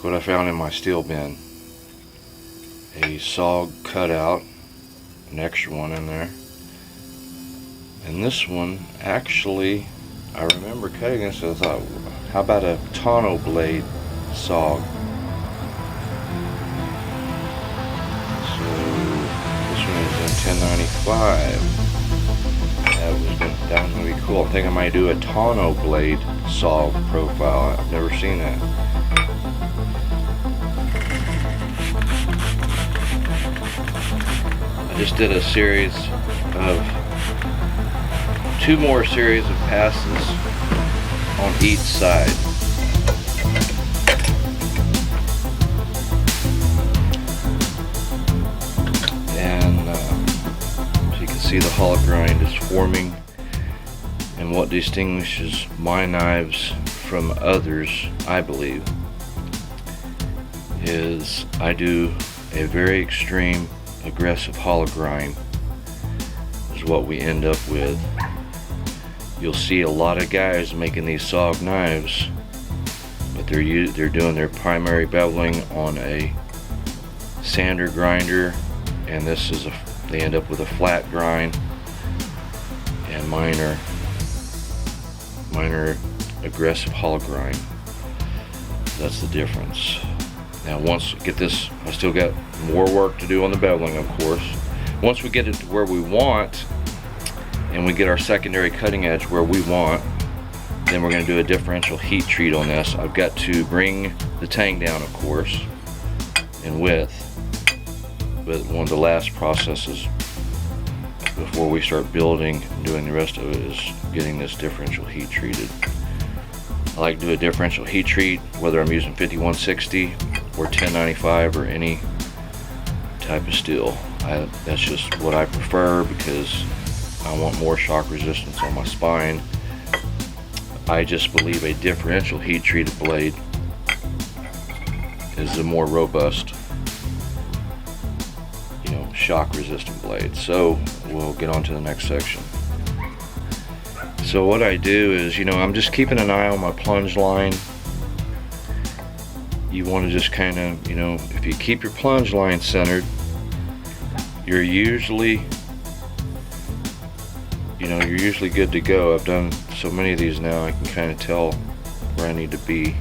what I found in my steel bin. A SOG cutout, an extra one in there. And this one, actually, I remember cutting this, so I thought, how about a tonneau blade SOG? So, this one is in 1095. That was going to be cool. I think I might do a tonneau blade SOG profile. I've never seen that. I just did a series of 2 more series of passes on each side. And so you can see the hollow grind is forming. And what distinguishes my knives from others, I believe, is I do a very extreme aggressive hollow grind is what we end up with. You'll see a lot of guys making these SOG knives, but they're doing their primary beveling on a sander grinder, and this is they end up with a flat grind and minor aggressive hollow grind. That's the difference. Now once we get this, I still got more work to do on the beveling, of course. Once we get it to where we want, and we get our secondary cutting edge where we want, then we're going to do a differential heat treat on this. I've got to bring the tang down, of course, in width. But one of the last processes before we start building and doing the rest of it is getting this differential heat treated. I like to do a differential heat treat whether I'm using 5160 or 1095 or any type of steel. That's just what I prefer because I want more shock resistance on my spine. I just believe a differential heat treated blade is the more robust, shock resistant blade. So we'll get on to the next section. So what I do is, I'm just keeping an eye on my plunge line. You want to just kind of, if you keep your plunge line centered, you're usually good to go. I've done so many of these now, I can kind of tell where I need to be.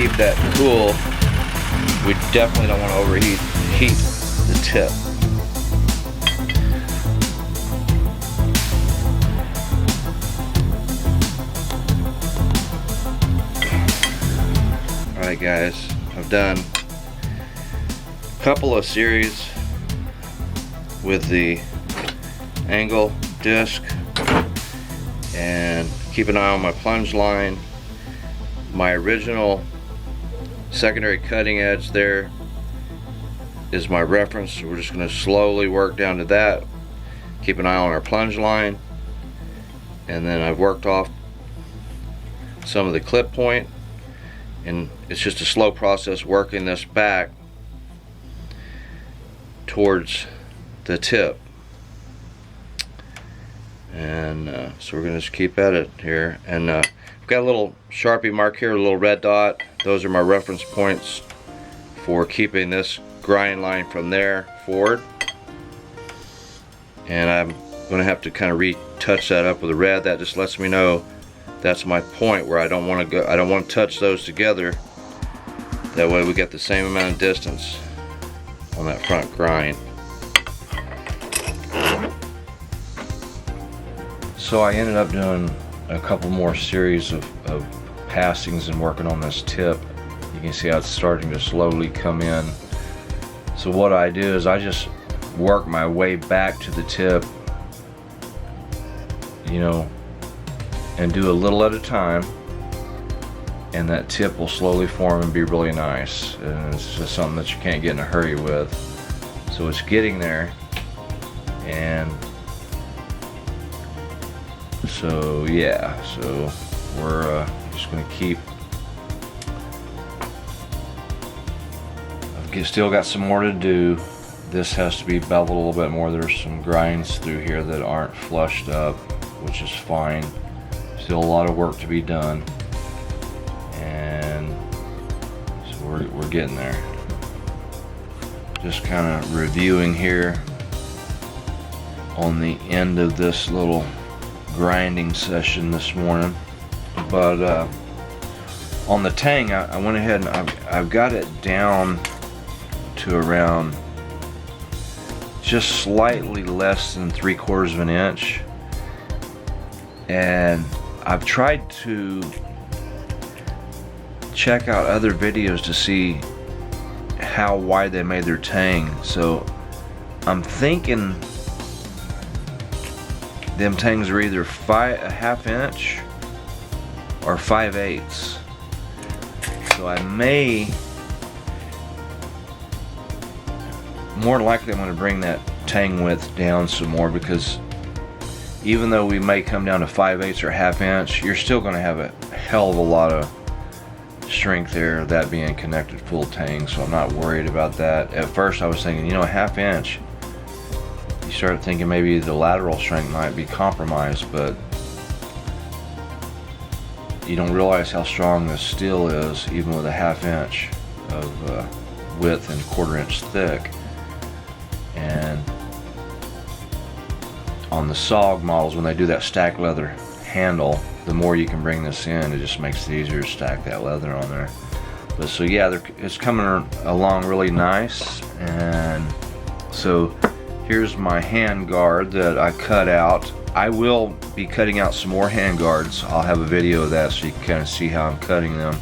keep that cool. We definitely don't want to overheat the tip. Alright guys, I've done a couple of series with the angle disc, and keep an eye on my plunge line. My original secondary cutting edge there is my reference, so we're just going to slowly work down to that. Keep an eye on our plunge line, and then I've worked off some of the clip point, and it's just a slow process working this back towards the tip. And so we're going to just keep at it here, and I've got a little Sharpie mark here, a little red dot. Those are my reference points for keeping this grind line from there forward, and I'm going to have to kind of retouch that up with a red. That just lets me know that's my point where I don't want to go. I don't want to touch those together. That way we get the same amount of distance on that front grind. So I ended up doing a couple more series of passings and working on this tip. You can see how it's starting to slowly come in. So what I do is I just work my way back to the tip, you know, and do a little at a time, and that tip will slowly form and be really nice. And it's just something that you can't get in a hurry with. So it's getting there, and so yeah, so we're just going to keep. I've still got some more to do. This has to be beveled a little bit more. There's some grinds through here that aren't flushed up, which is fine. Still a lot of work to be done, and so we're getting there. Just kind of reviewing here on the end of this little grinding session this morning. But on the tang, I went ahead and I've got it down to around just slightly less than 3/4 of an inch, and I've tried to check out other videos to see how wide they made their tang. So I'm thinking them tangs are either a half inch or 5/8. So I may, more likely I'm going to bring that tang width down some more, because even though we may come down to 5/8 or half inch, you're still going to have a hell of a lot of strength there, that being connected full tang. So I'm not worried about that. At first I was thinking, you know, a half inch, you start thinking maybe the lateral strength might be compromised, but you don't realize how strong this steel is, even with a half inch of width and 1/4 inch thick. And on the SOG models, when they do that stack leather handle, the more you can bring this in, it just makes it easier to stack that leather on there. But so yeah, it's coming along really nice. And so here's my hand guard that I cut out. I will be cutting out some more hand guards. I'll have a video of that so you can kind of see how I'm cutting them,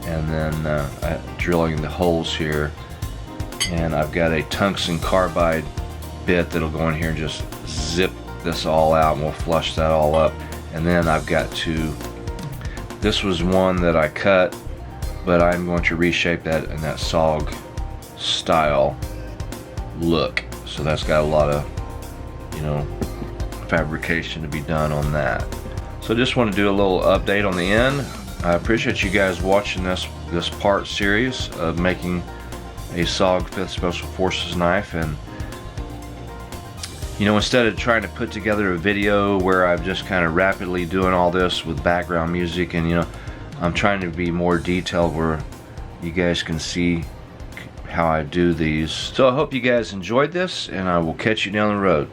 and then drilling the holes here. And I've got a tungsten carbide bit that'll go in here and just zip this all out, and we'll flush that all up. And then I've got this was one that I cut, but I'm going to reshape that in that SOG style look. So that's got a lot of, you know, fabrication to be done on that. So just want to do a little update on the end. I appreciate you guys watching this part series of making a SOG 5th Special Forces knife. And you know, instead of trying to put together a video where I'm just kind of rapidly doing all this with background music, and you know, I'm trying to be more detailed where you guys can see how I do these. So I hope you guys enjoyed this, and I will catch you down the road.